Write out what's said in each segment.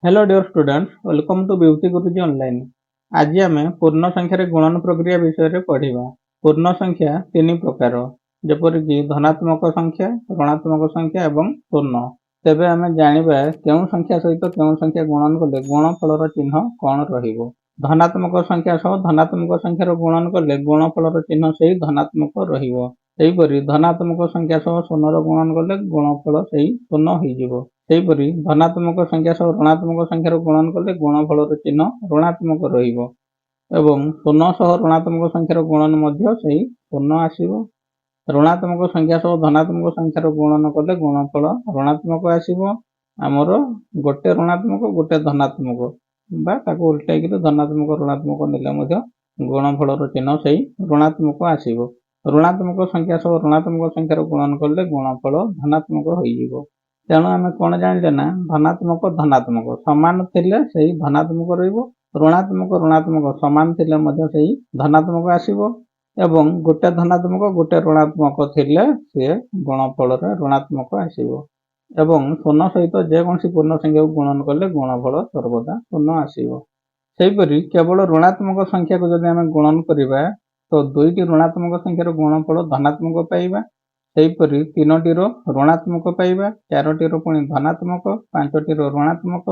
Hello dear students, welcome to beauty Guruji online. आज आम पूर्ण संख्यार गुणन प्रक्रिया विषय पढ़ा। पूर्ण संख्या तीन प्रकार, जपरिक धनात्मक संख्या, ऋणात्मक संख्या एवं पूर्ण। तेबे आम जानिबा केउं संख्या सहित केउं संख्या गुणन कले गुणफलर चिन्ह कौन रहिबो। धनात्मक संख्या सह धनात्मक संख्यार गुणन कले गुणफलर चिन्ह से धनात्मक रहिबो। सेहीपरि धनात्मक संख्या सह शून्यर गुणन कले गुणफल से शून्य होइजिबो। सेहीपरि धनात्मक संख्या सह ऋणात्मक संख्यार गुणन कले गुणफलर चिन्ह ऋणात्मक रहिबो एवं शून्य सह ऋणात्मक संख्यार गुणन मध्य सेही शून्य आसिबो। ऋणात्मक संख्या सह धनात्मक संख्यार गुणन कले गुणफल ऋणात्मक आसिबो। आमर गोटे ऋणात्मक गोटे धनात्मक बा ताको उल्टाई धनात्मक ऋणात्मक नेले मध्य गुणफलर चिन्ह सेही ऋणात्मक आसिबो। ऋणात्मक संख्या सह ऋणात्मक संख्यार गुणन कले गुणफल धनात्मक होइजिबो। तेणु आम कौन जानिले ना धनात्मक धनात्मक समान थिले सेही धनात्मक रहिबो, ऋणात्मक ऋणात्मक समान थिले मध्य सेही धनात्मक आसिबो एवं गोटे धनात्मक गोटे ऋणात्मक थिले से गुणफल ऋणात्मक आसिबो एवं शून्य सहित जेकोसी पूर्ण संख्या गुणन कले गुणफल सर्वदा शून्य आसिबो। सेहीपरि केवल ऋणात्मक संख्या को जदि आम गुणन करिबा तो दुईटी ऋणात्मक संख्यार गुणफल धनात्मक पाइबा। सेहीपरि तीनोटीर ऋणात्मक पाइबा, चारोटीर पुणी धनात्मक, पांचटीर ऋणात्मक।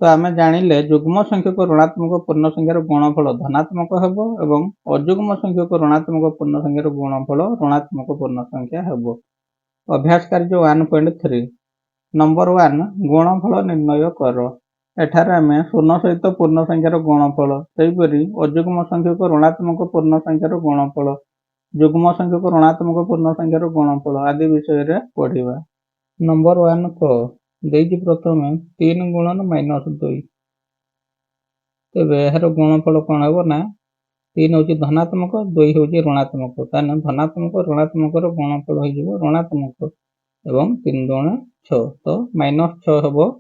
तो आम जानिले युग्म संख्यक ऋणात्मक पूर्ण संख्यार गुणफल धनात्मक हेबो एवं अयुग्म संख्यक ऋणात्मक पूर्ण संख्यार गुणफल ऋणात्मक पूर्ण संख्या हेबो। अभ्यास कार्य 1.3 नंबर 1 गुणफल निर्णय कर। एठारे आम शून्य सहित पूर्ण संख्यार गुणफल, सेहीपरि अयुग्म संख्यक ऋणात्मक पूर्ण संख्यार गुणफल, युग्म संख्यक ऋणात्मक पूर्ण संख्यार गुणफल आदि विषय पढ़ा। नंबर 1 क देइछि प्रथमे 3 गुणन -2। तेबे यार गुणफल कौन हेबो ना 3 होछि धनात्मक, 2 होछि ऋणात्मक। ताने धनात्मक ऋणात्मक गुणफल होइजिबो ऋणात्मक एवं 3 2 6 तो -6 हेबो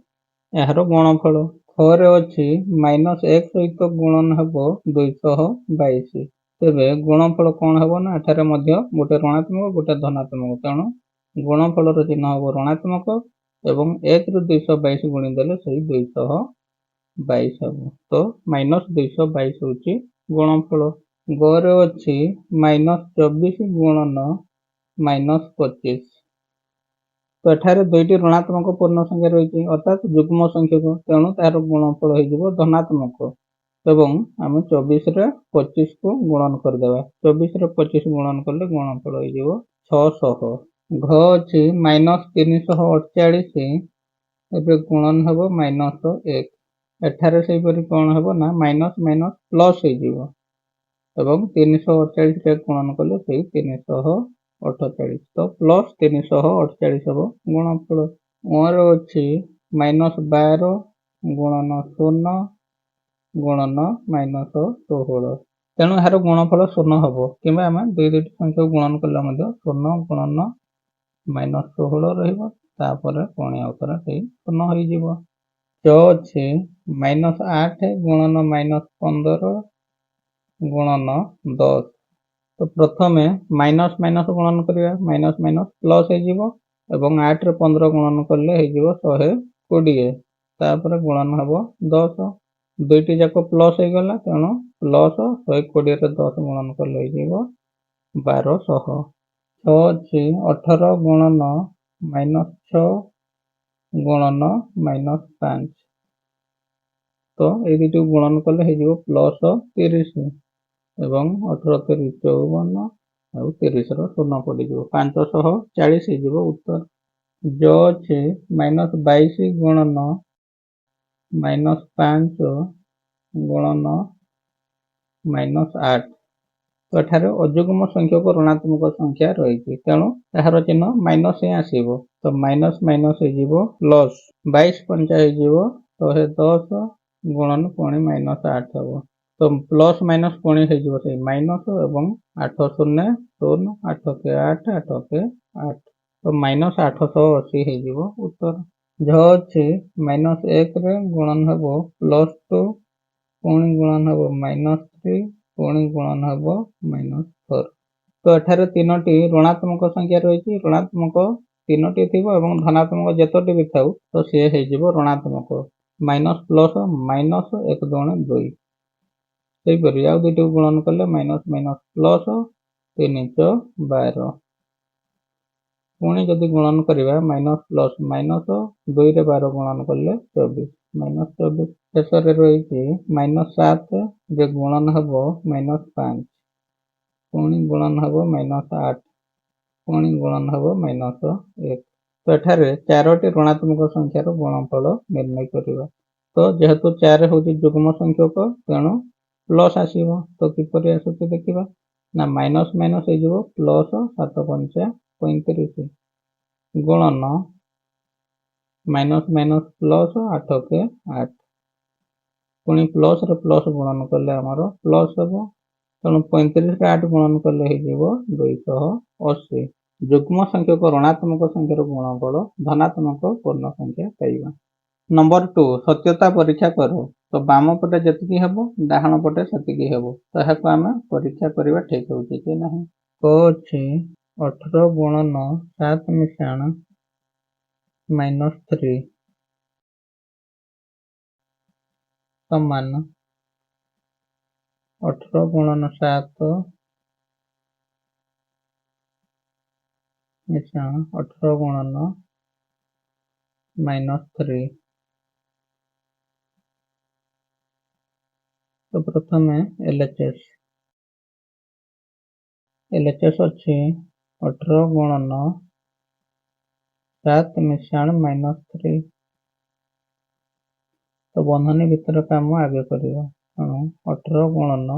यार गुणफल। 6 रे अछि -1 सहित गुणन हेबो 222। तेबे गुणफल कौन हेबो ना एठारे मध्य गोटे ऋणात्मक गोटे धनात्मक, तेणु गुणफलर चिन्ह हेबो ऋणात्मक एवं 1 रु 222 गुणी देले सही 222 हेबो। तो -222 होछि गुणफल। गरे अछि -24 गुणन -25। तो एठारे दुईटी ऋणात्मक पूर्ण संख्या रही अर्थात युग्म संख्यक, तेणु तार गुणफल होइजिबो धनात्मक एवं आम 24 रे 25 को गुणन करदेबा। 24 रे 25 गुणन कले गुणफल होइजिबो 600। घ अछि -348 एबे गुणन हेबो -1। एठारे सेहीपरि कौन हेबो ना माइनस माइनस प्लस होइजिबो एवं 348 रे गुणन कले सेही 348 तो प्लस 348 हेबो गुणफल। मोर अछि -12 गुणन 0 गुणन -16। तेणु यार गुणफल 0 हेबो किंबा आम दुई दुईटी संख्या गुणन कले मध्य 0 गुणन -16 रहिबो, तापर पुणी आउथरे सेही 0 होइजिबो। च अछि -8 गुणन -15 गुणन 10। तो प्रथमे माइनस माइनस गुणन करिया, माइनस माइनस प्लस होइजिबो एवं 8 रे 15 गुणन कले होइजिबो 120। तापर गुणन हेबो 10, दुईटी जाक प्लस हो गला, तेणु प्लस 120 रे 10 गुणन कले होइजिबो 1200। 6 अछि 18 गुणन -6 गुणन -5। तो ये दुईटी गुणन कले होइजिबो प्लस 30 एवं 18 30 54 और 30 रो 0 पड़िजिबो 540 होइजिबो उत्तर। ज अछि -22 गुणन -5 गुणन -8। तो एठारे अयुग्म संख्यक ऋणात्मक संख्या रही, तेणु यार चिन्ह माइनस ही आसिबो। तो माइनस माइनस होइजिबो प्लस 22 पंचा होइजिबो 110 गुणन पुणी -8 हेबो। तो प्लस माइनस पुणी होइजिबो सेही माइनस एवं 8 शून्य 0 8 के 8 8 के 8 तो -880 होइजिबो उत्तर। झ अछि -1 रे गुणन हेबो +2 पुणी गुणन हेबो -3 पुणी गुणन हेबो -4। तो एठारे तीनोटी ऋणात्मक संख्या रही, ऋणात्मक तीनोटी थिबो एवं धनात्मक जेतोटी भी थाउ तो सी होइजिबो ऋणात्मक। माइनस प्लस माइनस 1 2 2 सेहीपरि आउ दुईटी गुणन कले माइनस माइनस प्लस 3 × 12 पुणी जदि गुणन करिबा माइनस प्लस माइनस 2 रे 12 गुणन कले 24 माइनस 24 शेष रे रही माइनस 7 जे गुणन हबो माइनस 5 पुणी गुणन हबो माइनस 8 पुणी गुणन हबो माइनस 1 तो एठारे 4टी ऋणात्मक संख्यार गुणनफल निर्णय करिबा तो जेहेतु 4 होची युग्म संख्यक तेणु प्लस आसीबो तो किपरि आसुची देखिबा ना माइनस माइनस हे जिवो प्लस 7 5 35 गुणन माइनस माइनस प्लस 8 के 8 पुणी प्लस रे प्लस गुणन कले हमर प्लस हबो तेणु 35 रे 8 गुणन कले हे जिवो 280 युग्म संख्यक ऋणात्मक संख्यार गुणनफल धनात्मक पूर्ण संख्या पाइबा। नंबर 2 सत्यता परीक्षा करो तो बाम पटे जतिकी हेबो डाहाण पटे सेतिकी हेबो तो एहाको आमे परीक्षा करिबा ठीक होउची कि नाही को अछि 18 गुणन 7 मिशाण -3 समान 18 गुणन 7 मिशाण 18 गुणन -3 तो प्रथमे LHS अच्छी 18 गुणन 7 मिशाण -3 तो बंधनी भितर काम आगे करियो 18 गुणन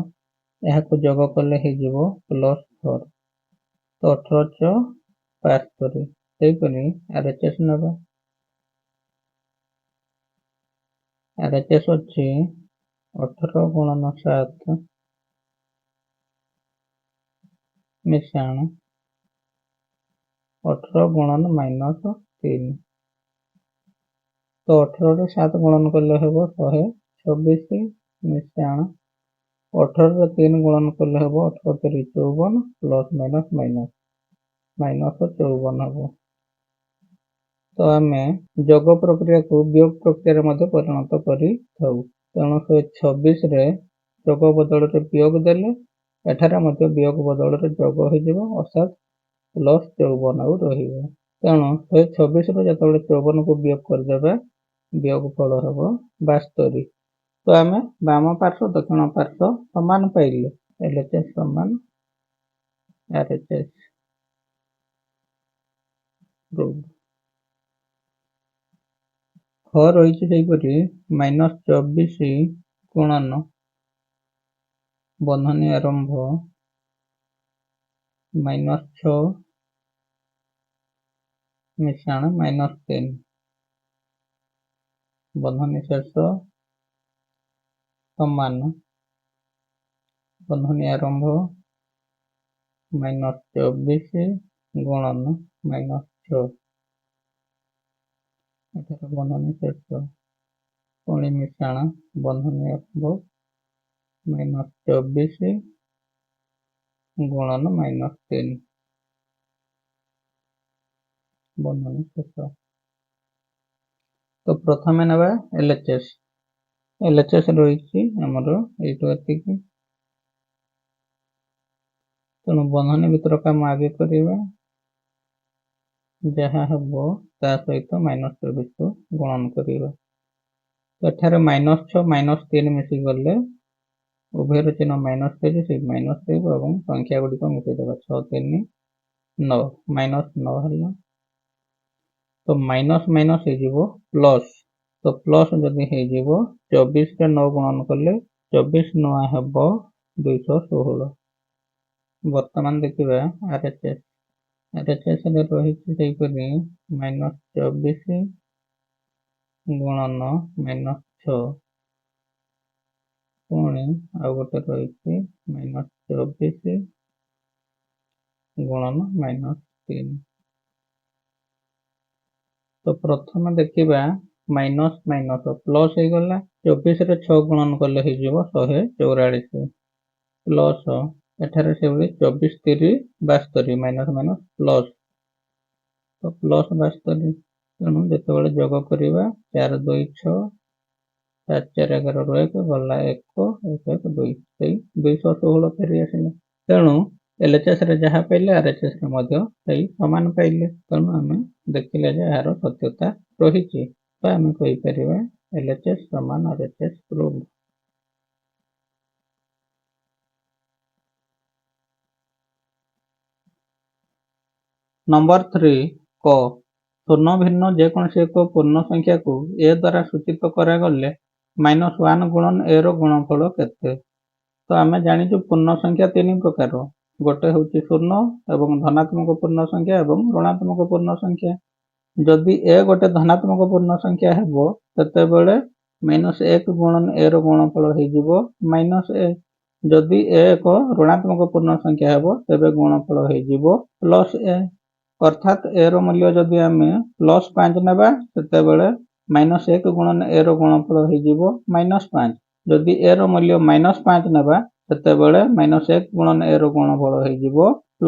यहाँ जोग कले ही जीवो +4 तो 18 च 75 सेहीपरि RHS नबा RHS अच्छी 18 गुणन 7 मिशाण 18 गुणन -3 तो 18 रे 7 गुणन कले हेबो 126 मिशाण 18 रे 3 गुणन कले हेबो 18 3 54 प्लस माइनस माइनस -54 हेबो तो आमे जोग प्रक्रिया को वियोग प्रक्रिया मध्ये परिणत करि थाउ तेणु 126 रे जोग बदल रे वियोग देले एठारे मध्ये वियोग बदल रे जोग हो जिवो अर्थात प्लस 54 आउ रहिबो तेणु 126 रो जतबेले 54 को वियोग कर देबा वियोग फल हेबो 72 तो आमे बाम पार्श्व दक्षिण पार्श्व समान पाइले LHS समान RHS प्रूव ख रही सेहीपरि -24 गुणन बंधनी आरंभ -6 मिशाण -3 बंधनी शेष समान बंधनी आरंभ -24 गुणन -6 एठारे बंधनी शेष पुणी मिशाण बंधनी आरंभ -24 गुणन -3 बंधनी शेष तो प्रथमे नबा LHS रही हमर एटो एतिकी तेणु बंधनी भितर काम आगे करिबा जहा हबो ता सहित -24 को गुणन करिबा तो एठारे -6 -3 मिसी गले उभयर चिन्ह माइनस थे से माइनस थे एवं संख्या गुडी को मिसई देबा 6 3 9 -9 हला तो माइनस माइनस हे जीवो प्लस तो प्लस जदि हे जीवो 24 रे 9 गुणन कले 24 9 हेबो 216 वर्तमान देखिबा RHS रे रही सेही परि -24 गुणन -6 पुणी आउ गोटे रही -24 गुणन -3 तो प्रथम देखिबा माइनस माइनस प्लस हे गला 24 रे 6 गुणन कले हे जीवो 144 प्लस एठारे सेबली 24 3 72 माइनस माइनस प्लस तो प्लस 72 तेणु जेतेबेले जोग करिबा 4 2 6 7 4 11 1 ଗଲା 1 1 1 2 ସେଇ 216 ଫେରି ଆସିଲା। ତେଣୁ LHS ରେ ଯାହା ପାଇଲେ RHS ରେ ମଧ୍ୟ ସେଇ ସମାନ ପାଇଲେ। ତେଣୁ ଆମେ ଦେଖିଲେ ଯେ ଏହାର ସତ୍ୟତା ରହିଛି। ତ ଆମେ କହିପାରିବା LHS ସମାନ RHS ପ୍ରୁଭ୍। ନମ୍ବର 3 କ ଶୂନ୍ୟ ଭିନ୍ନ ଯେକୌଣସି ଏକ ପୂର୍ଣ୍ଣ ସଂଖ୍ୟାକୁ a ଦ୍ୱାରା ସୂଚିତ କରାଗଲେ -1 ଗୁଣନ a ର ଗୁଣଫଳ କେତେ? ତ ଆମେ ଜାଣିଛୁ ପୂର୍ଣ୍ଣ ସଂଖ୍ୟା 3 ପ୍ରକାର। ଗୋଟେ ହେଉଛି ଶୂନ୍ୟ ଏବଂ ଧନାତ୍ମକ ପୂର୍ଣ୍ଣ ସଂଖ୍ୟା ଏବଂ ଋଣାତ୍ମକ ପୂର୍ଣ୍ଣ ସଂଖ୍ୟା। ଯଦି a ଗୋଟେ ଧନାତ୍ମକ ପୂର୍ଣ୍ଣ ସଂଖ୍ୟା ହେବ ସେତେବେଳେ -1 ଗୁଣନ a ର ଗୁଣଫଳ ହେଇଯିବ -a। ଯଦି a ଏକ ଋଣାତ୍ମକ ପୂର୍ଣ୍ଣ ସଂଖ୍ୟା ହେବ ତେବେ ଗୁଣଫଳ ହେଇଯିବ +a। ଅର୍ଥାତ୍ a ର ମୂଲ୍ୟ ଯଦି ଆମେ +5 ନେବା ସେତେବେଳେ -1 ଗୁଣନ a ର ଗୁଣଫଳ ହେଇଯିବ -5। ଯଦି a ର ମୂଲ୍ୟ -5 ନେବା ସେତେବେଳେ -1 ଗୁଣନ a ର ଗୁଣଫଳ ହେଇଯିବ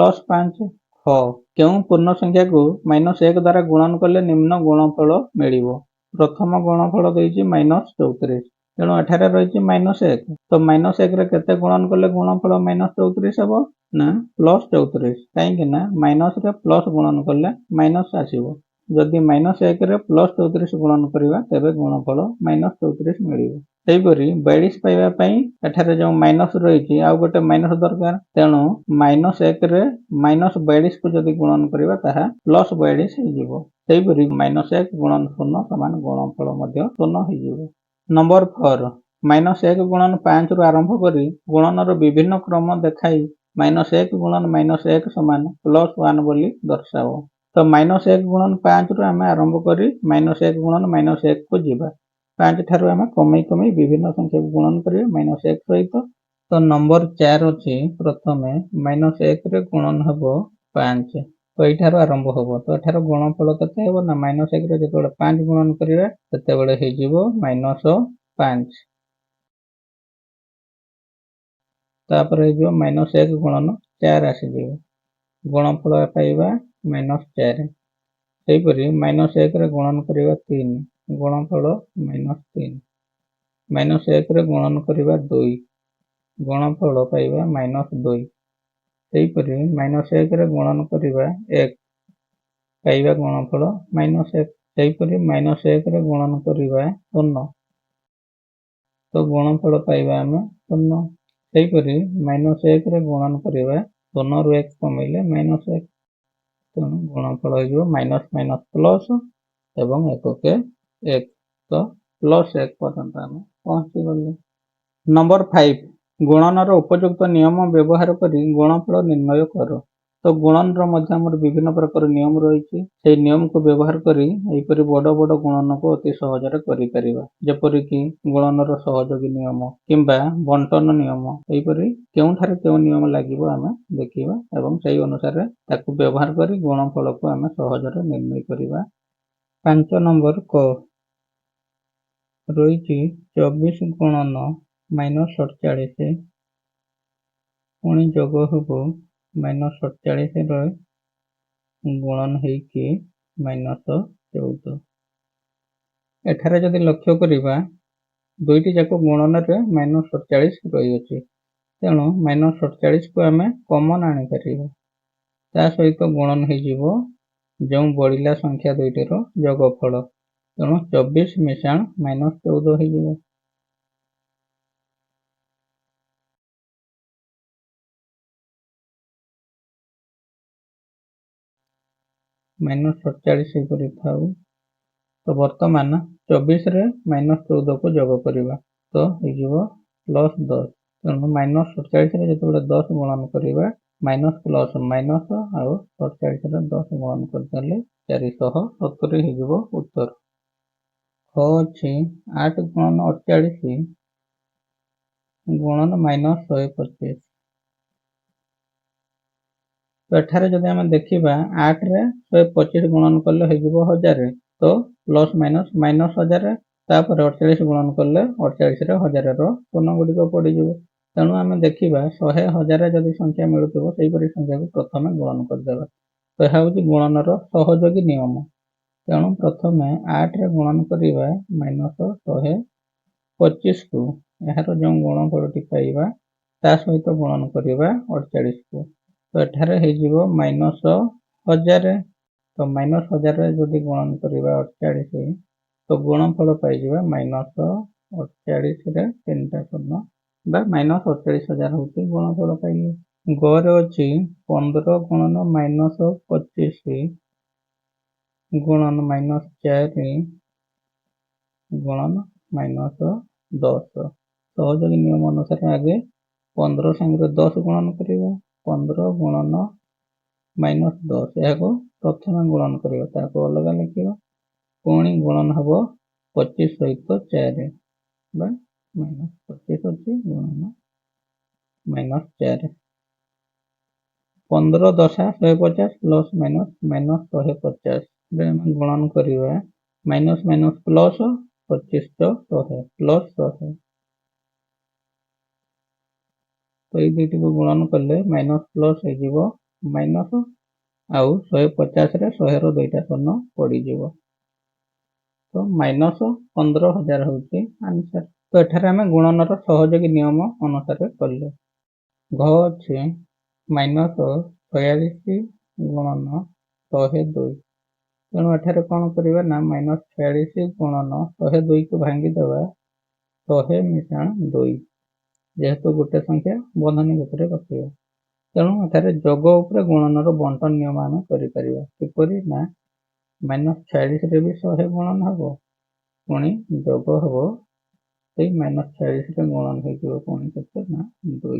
+5। ହ କେଉଁ ପୂର୍ଣ୍ଣ ସଂଖ୍ୟାକୁ -1 ଦ୍ୱାରା ଗୁଣନ କଲେ ନିମ୍ନ ଗୁଣଫଳ ମିଳିବ? ପ୍ରଥମ ଗୁଣଫଳ ଦେଇଛି -34। ତେଣୁ ଏଠାରେ ରହିଛି -1। ତ -1 ରେ କେତେ ଗୁଣନ କଲେ ଗୁଣଫଳ -34 ହେବ? ନା +34। କାହିଁକି ନା ମାଇନସ ରେ ପ୍ଲସ୍ ଗୁଣନ କଲେ ମାଇନସ୍ ଆସିବ। ଯଦି -1 ରେ +34 ଗୁଣନ କରିବା ତେବେ ଗୁଣଫଳ -34 ମିଳିବ। ସେହିପରି 42 ପାଇବା ପାଇଁ ଏଠାରେ ଯେଉଁ ମାଇନସ୍ ରହିଛି ଆଉ ଗୋଟେ ମାଇନସ୍ ଦରକାର। ତେଣୁ -1 ରେ -42 କୁ ଯଦି ଗୁଣନ କରିବା ତାହା +42 ହେଇଯିବ। ସେହିପରି -1 ଗୁଣନ 0 ସମାନ ଗୁଣଫଳ ମଧ୍ୟ 0 ହେଇଯିବ। ନମ୍ବର 4 -1 ଗୁଣନ 5 ରୁ ଆରମ୍ଭ କରି ଗୁଣନର ବିଭିନ୍ନ କ୍ରମ ଦେଖାଇ -1 ଗୁଣନ -1 ସମାନ +1 ବୋଲି ଦର୍ଶାଅ। ତ -1 ଗୁଣନ 5 ରୁ ଆମେ ଆରମ୍ଭ କରି -1 ଗୁଣନ -1 କୁ ଯିବା। 5 ଠାରୁ ଆମେ କମେଇ କମେଇ ବିଭିନ୍ନ ସଂଖ୍ୟାକୁ ଗୁଣନ କରିବା -1 ସହିତ। ତ ନମ୍ବର 4 ଅଛି ପ୍ରଥମେ -1 ରେ ଗୁଣନ ହେବ 5। ତ ଏଇଠାରୁ ଆରମ୍ଭ ହେବ। ତ ଏଠାର ଗୁଣଫଳ କେତେ ହେବ ନା -1 ରେ ଯେତେବେଳେ 5 ଗୁଣନ କରିବା ସେତେବେଳେ ହେଇଯିବ -5। ତାପରେ ହେଇଯିବ -1 ଗୁଣନ 4 ଆସିଯିବ। ଗୁଣଫଳ ପାଇବା -4। ସେହିପରି -1 ରେ ଗୁଣନ କରିବା 3 ଗୁଣଫଳ -3। -1 ରେ ଗୁଣନ କରିବା 2 ଗୁଣଫଳ ପାଇବା -2। ସେହିପରି -1 ରେ ଗୁଣନ କରିବା 1 ପାଇବା ଗୁଣଫଳ -1। ସେହିପରି -1 ରେ ଗୁଣନ କରିବା 0 ତ ଗୁଣଫଳ ପାଇବା ଆମେ 0। ସେହିପରି -1 ରେ ଗୁଣନ କରିବା 0 ରୁ 1 କମେଇଲେ -1। ତେଣୁ ଗୁଣଫଳ ହେଇଯିବ -ପ୍ଲସ୍ ଏବଂ 1 କେ 1। ତ +1 ପର୍ଯ୍ୟନ୍ତ ଆମେ ପହଞ୍ଚିଗଲେ। ନମ୍ବର 5 ଗୁଣନର ଉପଯୁକ୍ତ ନିୟମ ବ୍ୟବହାର କରି ଗୁଣଫଳ ନିର୍ଣ୍ଣୟ କର। ତ ଗୁଣନର ମଧ୍ୟ ଆମର ବିଭିନ୍ନ ପ୍ରକାର ନିୟମ ରହିଛି। ସେହି ନିୟମକୁ ବ୍ୟବହାର କରି ଏହିପରି ବଡ଼ ବଡ଼ ଗୁଣନକୁ ଅତି ସହଜରେ କରିପାରିବା। ଯେପରିକି ଗୁଣନର ସହଯୋଗୀ ନିୟମ କିମ୍ବା ବଣ୍ଟନ ନିୟମ। ଏହିପରି କେଉଁଠାରେ କେଉଁ ନିୟମ ଲାଗିବ ଆମେ ଦେଖିବା ଏବଂ ସେହି ଅନୁସାରେ ତାକୁ ବ୍ୟବହାର କରି ଗୁଣଫଳକୁ ଆମେ ସହଜରେ ନିର୍ଣ୍ଣୟ କରିବା। 5 ନମ୍ବର କ ରହିଛି 24 ଗୁଣନ -47 ପୁଣି ଯୋଗ ହେବ -47 ର ଗୁଣନ ହେଇକି -14। ଏଠାରେ ଯଦି ଲକ୍ଷ୍ୟ କରିବା ଦୁଇଟି ଯାକ ଗୁଣନରେ -47 ରହିଅଛି। ତେଣୁ -47 କୁ ଆମେ କମନ୍ ଆଣିପାରିବା। ତା ସହିତ ଗୁଣନ ହେଇଯିବ ଯେଉଁ ବଳିଲା ସଂଖ୍ୟା ଦୁଇଟିର ଯୋଗଫଳ। ତେଣୁ 24 ମିଶାଣ -14 ହେଇଯିବ। -47 ଏପରି ଥାଉ। ତ ବର୍ତ୍ତମାନ 24 ରେ -14 କୁ ଯୋଗ କରିବା। ତ ହେଇଯିବ +10। ତେଣୁ -47 ରେ ଯେତେବେଳେ 10 ଗୁଣନ କରିବା ପ୍ଲସ୍ ମାଇନସ୍ ଆଉ 47 ରେ 10 ଗୁଣନ କରିଦେଲେ 470 ହେଇଯିବ ଉତ୍ତର। ଅଛି 8 ଗୁଣନ 48 ଗୁଣନ -125। ତ ଏଠାରେ ଯଦି ଆମେ ଦେଖିବା 8 ରେ 125 ଗୁଣନ କଲେ ହେଇଯିବ 1000। ତ ପ୍ଲସ୍ ମାଇନସ୍ -1000। ତାପରେ 48 ଗୁଣନ କଲେ 48 ରେ 1000 ର ଶୂନ ଗୁଡ଼ିକ ପଡ଼ିଯିବ। ତେଣୁ ଆମେ ଦେଖିବା 100 1000 ଯଦି ସଂଖ୍ୟା ମିଳୁଥିବ ସେହିପରି ସଂଖ୍ୟାକୁ ପ୍ରଥମେ ଗୁଣନ କରିଦେବା। ତ ଏହା ହେଉଛି ଗୁଣନର ସହଯୋଗୀ ନିୟମ। ତେଣୁ ପ୍ରଥମେ 8 ରେ ଗୁଣନ କରିବା -100 25 को यार जो गुणफलटी पाइबा ता सहित गुणन करिबा 48 को तो एठारे हे जीवो -1000 तो -1000 रे जदि गुणन करिबा 48 तो गुणफल पाइजिबा -48 रे 3टा शून्य बा -48000 होची गुणफल पाइले ग रे अछि 15 गुणन -25 गुणन -4 गुणन -10 सहयोगी नियम अनुसार आगे 15 संगे 10 गुणन करिबा 15 गुणन -10 याको प्रथम गुणन करिबा ताको अलग लिखिबा पुणी गुणन हबो 25 सहित 4 बा -25 अछि गुणन -4 15 10 150 प्लस माइनस -150 रे हम गुणन करिबा माइनस माइनस प्लस 25 तो 100 प्लस 100 तो ये दुईटी को गुणन कले माइनस प्लस हो जीवो माइनस आउ 150 रे 100 रो दुईटा शून्य पड़ी जीवो तो माइनस 15000 होची आंसर तो एठारे हम गुणन रो सहयोगी नियम अनुसार कले घ अछि माइनस 46 गुणन 102 तेणु एठारे कौन करिबा ना माइनस 46 गुणन 102 को भांगी देबा 100 मिशाण 2 जेहेतु गोटे संख्या बंधनी भितर रखिबा तेणु एठारे जोग उपरे गुणन रो बंटन नियम आमे करि परिबा किपरि ना माइनस 46 रे भी 100 गुणन हबो पुणी जोग हबो सेई माइनस 46 रे गुणन हे जिवो पुणी केते ना 2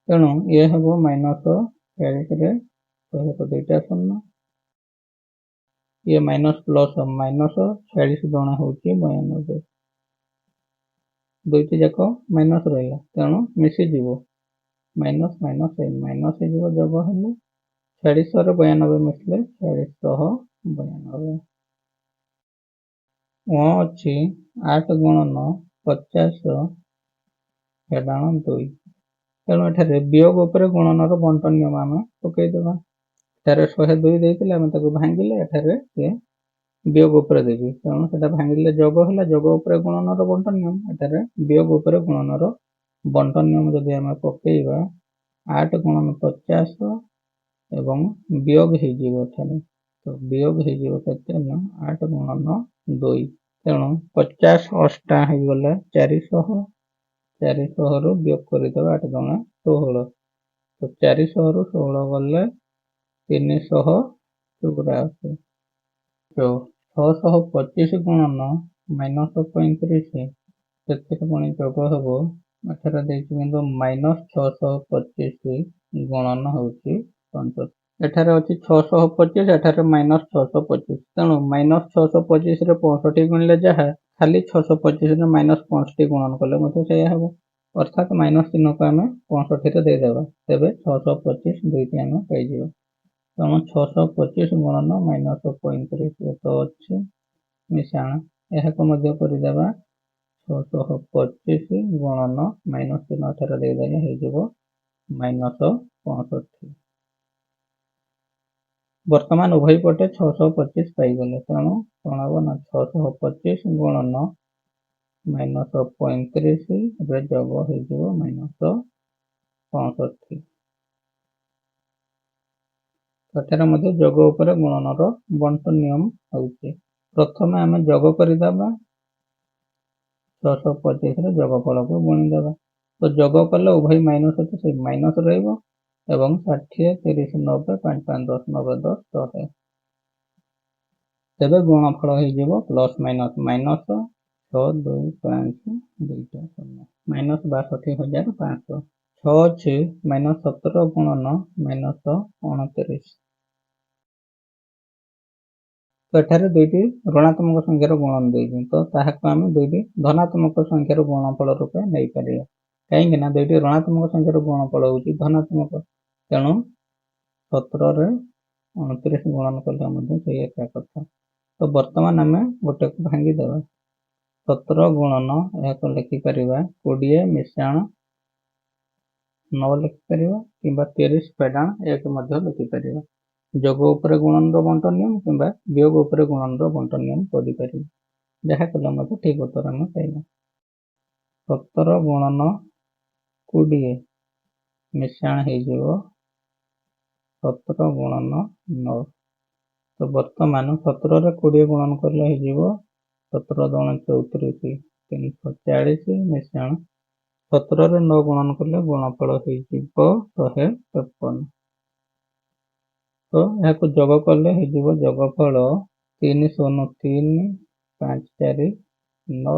तेणु ये हबो माइनस 46 रे 100 को दुईटा शून्य ये माइनस प्लस माइनस 46 गुणा होची 92 दुईटी जाक माइनस रहिला तेणु मिसी जीवो माइनस माइनस माइनस हे जीवो जब हेले 46 रे 92 मिसले 4692 ओ अछि 8 गुणन 50 हेडाण 2 तेणु एठारे वियोग उपरे गुणन रो बंटन नियम आमे पकई देबा एठारे 102 देइतिले आमे ताको भांगिले एठारे से वियोग उपरे देबी तेणु सेटा भांगिले जोग होला जोग उपरे गुणन रो बंटन नियम एठारे वियोग उपरे गुणन रो बंटन नियम जदि आमे पकईबा 8 गुणन 50 एवं वियोग हे जीवो एठारे तो वियोग हे जीवो केते ना 8 गुणन 2 तेणु 50 अष्टा हे गले 400 400 रो वियोग करि देबा 8 गुणा 16 तो 400 रो 16 गले 300 चुगुरा आसे तो 625 गुणन माइनस 35 ସେଥିରେ ପୁଣି ଯୋଗ ହେବ ଏଠାରେ ଦେଇଛି କିନ୍ତୁ ମାଇନସ୍ 625 ଗୁଣନ ହେଉଛି 65 ଏଠାରେ ଅଛି 625 ଏଠାରେ ମାଇନସ୍ 625 ତେଣୁ ମାଇନସ୍ 625 ରେ 65 ଗୁଣିଲେ ଯାହା ଖାଲି 625 ରେ ମାଇନସ୍ 65 ଗୁଣନ କଲେ ମଧ୍ୟ ସେଇଆ ହେବ ଅର୍ଥାତ୍ ମାଇନସ୍ ଚିହ୍ନକୁ ଆମେ 65 ରେ ଦେଇଦେବା ତେବେ 625 ଦୁଇଟି ଆମେ ପାଇଯିବା ତେଣୁ 625 ଗୁଣନ ମାଇନସ୍ 35 ତ ଅଛି ମିଶାଣ ଏହାକୁ ମଧ୍ୟ କରିଦେବା 625 गुणन माइनस चिन्ह एठारे देदेले हे जिवो माइनस 65 वर्तमान उभय पटे 625 पाई गले तेणु कोन हबो ना 625 गुणन माइनस 35 रे जग हे जिवो माइनस 65 एठारे मध्ये जग उपरे गुणन रो बंटन नियम होउची प्रथमे आमे जग करि दाबा 625 रे जोगफल को गुणी देबा तो जोग कले उभय माइनस अछि से माइनस रहइबो एवं 60 30 90 5 5 10 90 10 100 तबे गुणफल हे जिवो प्लस माइनस माइनस 6 2 5 2 0 माइनस 62500 6 अछि माइनस 17 गुणन माइनस 29 तो एठारे दुईटी ऋणात्मक संख्यार गुणन देइछि तो ताहाको आमे दुईटी धनात्मक संख्यार गुणफल रूपे नै परिया काहेकि ना दुईटी ऋणात्मक संख्यार गुणफल होउछि धनात्मक तेणु 17 रे 29 गुणन कले मध्ये सेही एका कथा तो वर्तमान आमे गोटे को भांगी देबा 17 गुणन एहाको लिखि परिबा 20 मिश्रण 9 लिखि परिबा किबा 30 पेडाण एक मध्ये लिखि परिबा जोग उपरे गुणन रो बंटन नियम किबा वियोग उपरे गुणन रो बंटन नियम पढि परिबा ଯାହା କଲେ ମଧ୍ୟ ଠିକ୍ ଉତ୍ତର ଆମେ ପାଇବା। 17 ଗୁଣନ 20 ମିଶାଣ ହେଇଯିବ 17 ଗୁଣନ 9। ତ ବର୍ତ୍ତମାନ 17ରେ 20 ଗୁଣନ କଲେ ହେଇଯିବ 17 ଦୁଣ 34 340 ମିଶାଣ 17ରେ 9 ଗୁଣନ କଲେ ଗୁଣଫଳ ହେଇଯିବ 153। ତ ଏହାକୁ ଯୋଗ କଲେ ହେଇଯିବ ଯୋଗଫଳ 3 0 3 5 4 9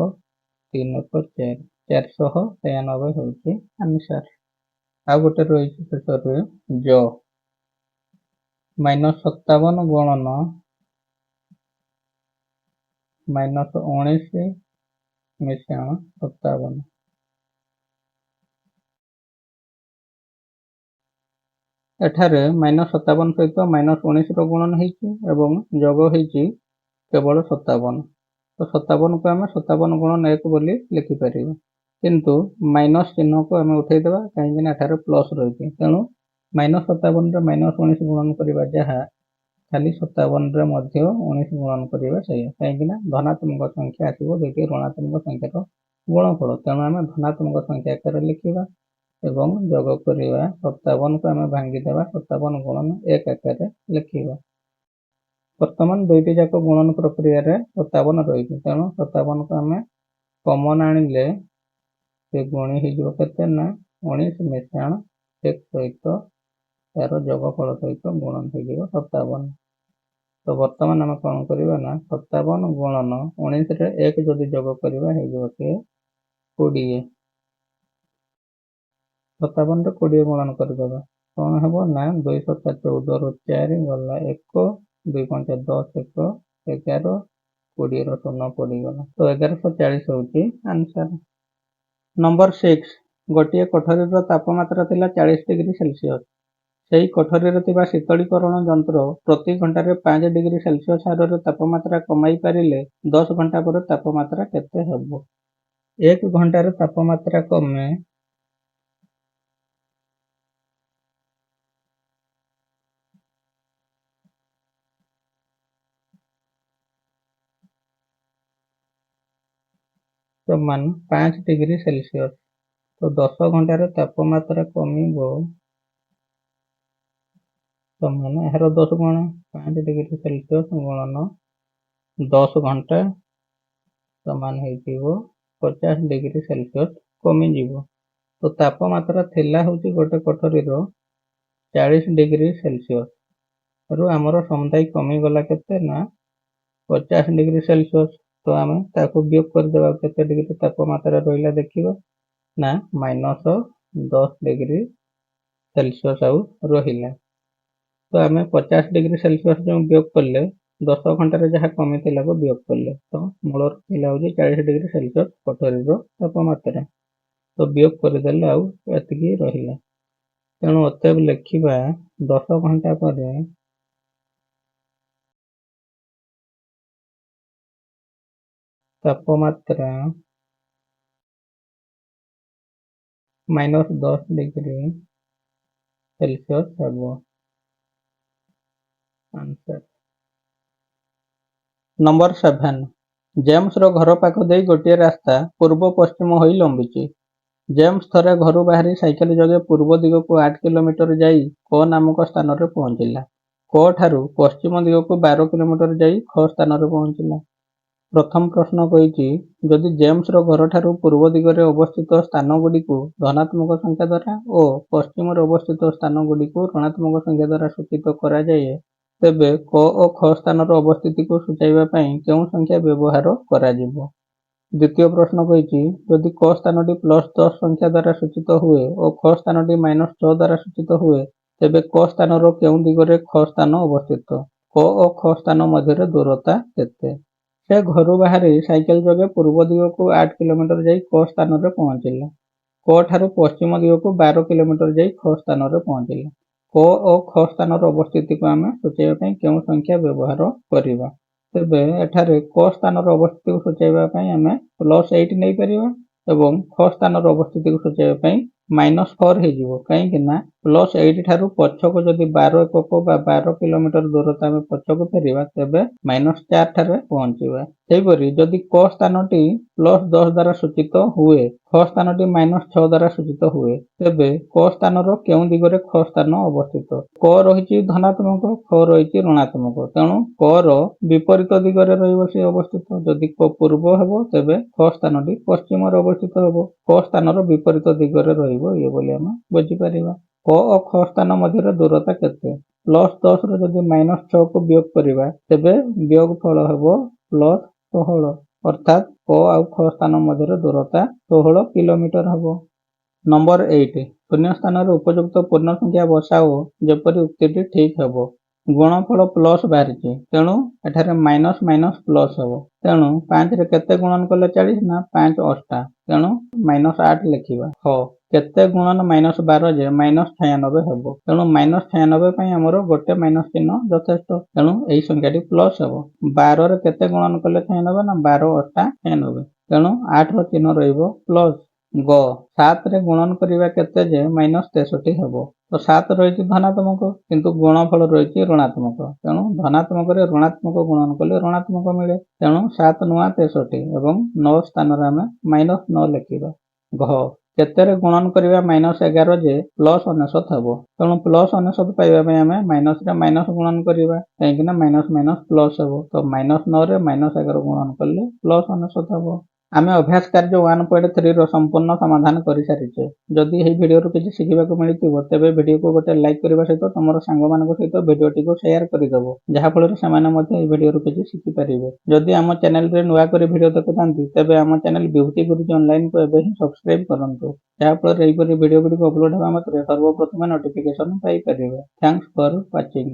3 1 4 493 ହେଉଛି ଆନ୍ସର। ଆଉ ଗୋଟେ ରହିଛି ଶେଷରେ ଜ -57 ଗୁଣନ -19 ମିଶାଣ 57। ଏଠାରେ -57 ସହିତ -19ର ଗୁଣନ ହେଇଛି ଏବଂ ଯୋଗ ହେଇଛି କେବଳ 57। ତ 57କୁ ଆମେ 57 ଗୁଣନ 1 ବୋଲି ଲେଖିପାରିବା, କିନ୍ତୁ ମାଇନସ୍ ଚିହ୍ନକୁ ଆମେ ଉଠେଇଦେବା କାହିଁକିନା ଏଠାରେ ପ୍ଲସ୍ ରହିଛି। ତେଣୁ -57ରେ -19 ଗୁଣନ କରିବା ଯାହା ଖାଲି 57ରେ ମଧ୍ୟ 19 ଗୁଣନ କରିବା ସେଇଆ, କାହିଁକିନା ଧନାତ୍ମକ ସଂଖ୍ୟା ଆସିବ ଯେକି ଋଣାତ୍ମକ ସଂଖ୍ୟାର ଗୁଣଫଳ। ତେଣୁ ଆମେ ଧନାତ୍ମକ ସଂଖ୍ୟା ଆକାରରେ ଲେଖିବା ଏବଂ ଯୋଗ କରିବା 57କୁ ଆମେ ଭାଙ୍ଗିଦେବା 57 ଗୁଣନ 1 ଆକାରରେ ଲେଖିବା। ବର୍ତ୍ତମାନ ଦୁଇଟି ଯାକ ଗୁଣନ ପ୍ରକ୍ରିୟାରେ 57 ରହିଛି, ତେଣୁ 57କୁ ଆମେ କମନ୍ ଆଣିଲେ ସେ ଗୁଣି ହେଇଯିବ କେତେ ନା 19 ମିଶାଣ 1 ସହିତ ଏହାର ଯୋଗଫଳ ସହିତ ଗୁଣନ ହେଇଯିବ 57। ତ ବର୍ତ୍ତମାନ ଆମେ କ'ଣ କରିବା ନା 57 ଗୁଣନ 19ରେ 1 ଯଦି ଯୋଗ କରିବା ହେଇଯିବ ସେ 20। 57ରେ 20 ଗୁଣନ କରିଦେବା କ'ଣ ହେବ ନା 214ରୁ 4 ଗଲା 1 2 5 10 1 11 20ର ଶୂନ ପଡ଼ିଗଲା, ତ 1140 ହେଉଛି ଆନ୍ସର। ନମ୍ବର 6, ଗୋଟିଏ କୋଠରୀର ତାପମାତ୍ରା ଥିଲା 40 ଡିଗ୍ରୀ ସେଲସିୟସ୍। ସେହି କୋଠରୀରେ ଥିବା ଶୀତଳୀକରଣ ଯନ୍ତ୍ର ପ୍ରତି ଘଣ୍ଟାରେ 5 ଡିଗ୍ରୀ ସେଲସିୟସ୍ ହାରରେ ତାପମାତ୍ରା କମାଇ ପାରିଲେ 10 ଘଣ୍ଟା ପରେ ତାପମାତ୍ରା କେତେ ହେବ? 1 ଘଣ୍ଟାରେ ତାପମାତ୍ରା କମେ ସମାନ 5 ଡିଗ୍ରୀ ସେଲସିୟସ୍। ତ 10 ଘଣ୍ଟାରେ ତାପମାତ୍ରା କମିବ ସମାନ ଏହାର 10 ଗୁଣ 5 ଡିଗ୍ରୀ ସେଲସିୟସ୍ ଗୁଣନ 10 ଘଣ୍ଟା ସମାନ ହେଇଯିବ 50 ଡିଗ୍ରୀ ସେଲସିୟସ୍ କମିଯିବ। ତ ତାପମାତ୍ରା ଥିଲା ହେଉଛି ଗୋଟେ କୋଠରୀର 40 ଡିଗ୍ରୀ ସେଲସିୟସ୍ ରୁ ଆମର ସମୁଦାୟ କମିଗଲା କେତେ ନା 50 ଡିଗ୍ରୀ ସେଲସିୟସ୍। ତ ଆମେ ତାକୁ ବିୟୋଗ କରିଦେବା କେତେ ଡିଗ୍ରୀ ତାପମାତ୍ରା ରହିଲା ଦେଖିବା ନା -10 ଡିଗ୍ରୀ ସେଲସିୟସ୍ ଆଉ ରହିଲା। ତ ଆମେ 50 ଡିଗ୍ରୀ ସେଲସିୟସ୍ ଯେଉଁ ବିୟୋଗ କଲେ 10 ଘଣ୍ଟାରେ ଯାହା କମିଥିଲାକୁ ବିୟୋଗ କଲେ, ତ ମୂଳର ଥିଲା ହେଉଛି 40 ଡିଗ୍ରୀ ସେଲସିୟସ୍ କୋଠରୀର ତାପମାତ୍ରା। ତ ବିୟୋଗ କରିଦେଲେ ଆଉ ଏତିକି ରହିଲା। ତେଣୁ ଅତଏବ ଲେଖିବା 10 ଘଣ୍ଟା ପରେ ତାପମାତ୍ରା -10 ଡିଗ୍ରୀ ସେଲସିୟସ୍ ହେବ ଆନ୍ସର। ନମ୍ବର 7, ଜେମ୍ସର ଘର ପାଖ ଦେଇ ଗୋଟିଏ ରାସ୍ତା ପୂର୍ବ ପଶ୍ଚିମ ହୋଇ ଲମ୍ବିଛି। ଜେମ୍ସ ଥରେ ଘରୁ ବାହାରି ସାଇକେଲ ଯୋଗେ ପୂର୍ବ ଦିଗକୁ 8 କିଲୋମିଟର ଯାଇ କ ନାମକ ସ୍ଥାନରେ ପହଞ୍ଚିଲା। କ ଠାରୁ ପଶ୍ଚିମ ଦିଗକୁ 12 କିଲୋମିଟର ଯାଇ ଖ ସ୍ଥାନରେ ପହଞ୍ଚିଲା। ପ୍ରଥମ ପ୍ରଶ୍ନ କହିଛି, ଯଦି ଜେମ୍ସର ଘରଠାରୁ ପୂର୍ବ ଦିଗରେ ଅବସ୍ଥିତ ସ୍ଥାନଗୁଡ଼ିକୁ ଧନାତ୍ମକ ସଂଖ୍ୟା ଦ୍ୱାରା ଓ ପଶ୍ଚିମରେ ଅବସ୍ଥିତ ସ୍ଥାନଗୁଡ଼ିକୁ ଋଣାତ୍ମକ ସଂଖ୍ୟା ଦ୍ୱାରା ସୂଚିତ କରାଯାଏ, ତେବେ କ ଓ ଖ ସ୍ଥାନର ଅବସ୍ଥିତିକୁ ସୂଚାଇବା ପାଇଁ କେଉଁ ସଂଖ୍ୟା ବ୍ୟବହାର କରାଯିବ? ଦ୍ୱିତୀୟ ପ୍ରଶ୍ନ କହିଛି, ଯଦି କ ସ୍ଥାନଟି +10 ସଂଖ୍ୟା ଦ୍ୱାରା ସୂଚିତ ହୁଏ ଓ ଖ ସ୍ଥାନଟି -6 ଦ୍ୱାରା ସୂଚିତ ହୁଏ, ତେବେ କ ସ୍ଥାନର କେଉଁ ଦିଗରେ ଖ ସ୍ଥାନ ଅବସ୍ଥିତ? କ ଓ ଖ ସ୍ଥାନ ମଧ୍ୟରେ ଦୂରତା କେତେ? ସେ ଘରୁ ବାହାରି ସାଇକେଲ ଯୋଗେ ପୂର୍ବ ଦିଗକୁ 8 କିଲୋମିଟର ଯାଇ କ ସ୍ଥାନରେ ପହଞ୍ଚିଲା। କ ଠାରୁ ପଶ୍ଚିମ ଦିଗକୁ 12 କିଲୋମିଟର ଯାଇ ଖ ସ୍ଥାନରେ ପହଞ୍ଚିଲା। କ ଓ ଖ ସ୍ଥାନର ଅବସ୍ଥିତିକୁ ଆମେ ସୂଚାଇବା ପାଇଁ କେଉଁ ସଂଖ୍ୟା ବ୍ୟବହାର କରିବା? ତେବେ ଏଠାରେ କ ସ୍ଥାନର ଅବସ୍ଥିତିକୁ ସୂଚାଇବା ପାଇଁ ଆମେ +8 ନେଇପାରିବା ଏବଂ ଖ ସ୍ଥାନର ଅବସ୍ଥିତିକୁ ସୂଚାଇବା ପାଇଁ -4 ହେଇଯିବ, କାହିଁକି ନା +8 ଠାରୁ ପଛକୁ ଯଦି 12 ଏକକ ବା 12 କିଲୋମିଟର ଦୂରତା ଆମେ ପଛକୁ ଫେରିବା ତେବେ -4 ଠାରେ ପହଞ୍ଚିବା। ସେହିପରି ଯଦି କ ସ୍ଥାନଟି +10 ଦ୍ୱାରା ସୂଚିତ ହୁଏ, ଖ ସ୍ଥାନଟି -6 ଦ୍ୱାରା ସୂଚିତ ହୁଏ, ତେବେ କ ସ୍ଥାନର କେଉଁ ଦିଗରେ ଖ ସ୍ଥାନ ଅବସ୍ଥିତ? କ ରହିଛି ଧନାତ୍ମକ, ଖ ରହିଛି ଋଣାତ୍ମକ, ତେଣୁ କ ର ବିପରୀତ ଦିଗରେ ରହିବ ସେ ଅବସ୍ଥିତ। ଯଦି କ ପୂର୍ବ ହେବ ତେବେ ଖ ସ୍ଥାନଟି ପଶ୍ଚିମରେ ଅବସ୍ଥିତ ହେବ। କ ସ୍ଥାନର ବିପରୀତ ଦିଗରେ ରହିବ ଇଏ ବୋଲି ଆମେ ବୁଝିପାରିବା। କ ଓ ଖ ସ୍ଥାନ ମଧ୍ୟରେ ଦୂରତା କେତେ? +10 ରୁ ଯଦି -6 କୁ ବିୟୋଗ କରିବା ତେବେ ବିୟୋଗ ଫଳ ହେବ +16, ଅର୍ଥାତ୍ କ ଆଉ ଖ ସ୍ଥାନ ମଧ୍ୟରେ ଦୂରତା 16 କିଲୋମିଟର ହେବ। ନମ୍ବର 8, ଶୂନ୍ୟ ସ୍ଥାନରେ ଉପଯୁକ୍ତ ପୂର୍ଣ୍ଣ ସଂଖ୍ୟା ବସାଅ ଯେପରି ଉକ୍ତିଟି ଠିକ୍ ହେବ। ଗୁଣଫଳ ପ୍ଲସ୍ ବାହାରିଛି, ତେଣୁ ଏଠାରେ ମାଇନସ୍ ମାଇନସ୍ ପ୍ଲସ୍ ହେବ। ତେଣୁ 5 ରେ କେତେ ଗୁଣନ କଲେ 40 ନା 5 ଅଷ୍ଟା, ତେଣୁ -8 ଲେଖିବା। କେତେ ଗୁଣନ -12 ଯେ -96 ହେବ, ତେଣୁ -96 ପାଇଁ ଆମର ଗୋଟେ ମାଇନସ୍ ଚିହ୍ନ ଯଥେଷ୍ଟ, ତେଣୁ ଏହି ସଂଖ୍ୟାଟି ପ୍ଲସ୍ ହେବ। 12 ରେ କେତେ ଗୁଣନ କଲେ 96 ନା 12 ଅଷ୍ଟା 96, ତେଣୁ 8 ର ଚିହ୍ନ ରହିବ ପ୍ଲସ୍। 7 ରେ ଗୁଣନ କରିବା କେତେ ଯେ -63 ହେବ, ତ 7 ରହିଛି ଧନାତ୍ମକ କିନ୍ତୁ ଗୁଣଫଳ ରହିଛି ଋଣାତ୍ମକ, ତେଣୁ ଧନାତ୍ମକରେ ଋଣାତ୍ମକ ଗୁଣନ କଲେ ଋଣାତ୍ମକ ମିଳେ, ତେଣୁ 7 ନୂଆ 63 ଏବଂ 9 ସ୍ଥାନରେ ଆମେ -9 ଲେଖିବା। କେତେରେ ଗୁଣନ କରିବା -11 ଯେ +99 ହେବ, ତେଣୁ +99 ପାଇବା ପାଇଁ ଆମେ ମାଇନସରେ ମାଇନସ୍ ଗୁଣନ କରିବା, କାହିଁକିନା ମାଇନସ୍ ମାଇନସ୍ ପ୍ଲସ୍ ହେବ, ତ -9 ରେ -11 ଗୁଣନ କଲେ +99 ହେବ। ଆମେ ଅଭ୍ୟାସ କାର୍ଯ୍ୟ 1.3 ର ସମ୍ପୂର୍ଣ୍ଣ ସମାଧାନ କରିସାରିଛେ। ଯଦି ଏହି ଭିଡ଼ିଓରୁ କିଛି ଶିଖିବାକୁ ମିଳିଥିବ ତେବେ ଭିଡ଼ିଓକୁ ଗୋଟେ ଲାଇକ୍ କରିବା ସହିତ ତମର ସାଙ୍ଗମାନଙ୍କ ସହିତ ଭିଡ଼ିଓଟିକୁ ସେୟାର କରିଦେବ, ଯାହାଫଳରେ ସେମାନେ ମଧ୍ୟ ଏହି ଭିଡ଼ିଓରୁ କିଛି ଶିଖିପାରିବେ। ଯଦି ଆମ ଚ୍ୟାନେଲରେ ନୂଆ କରି ଭିଡ଼ିଓ ଦେଖୁଥାନ୍ତି ତେବେ ଆମ ଚ୍ୟାନେଲ ବିଭୂତି ଗୁରୁଜୀ ଅନଲାଇନକୁ ଏବେ ହିଁ ସବସ୍କ୍ରାଇବ୍ କରନ୍ତୁ, ଯାହାଫଳରେ ଏହିପରି ଭିଡ଼ିଓ ଗୁଡ଼ିକ ଅପଲୋଡ୍ ହେବା ମାତ୍ରେ ସର୍ବପ୍ରଥମେ ନୋଟିଫିକେସନ୍ ପାଇପାରିବେ। ଥ୍ୟାଙ୍କ୍ସ ଫର ୱାଚିଂ।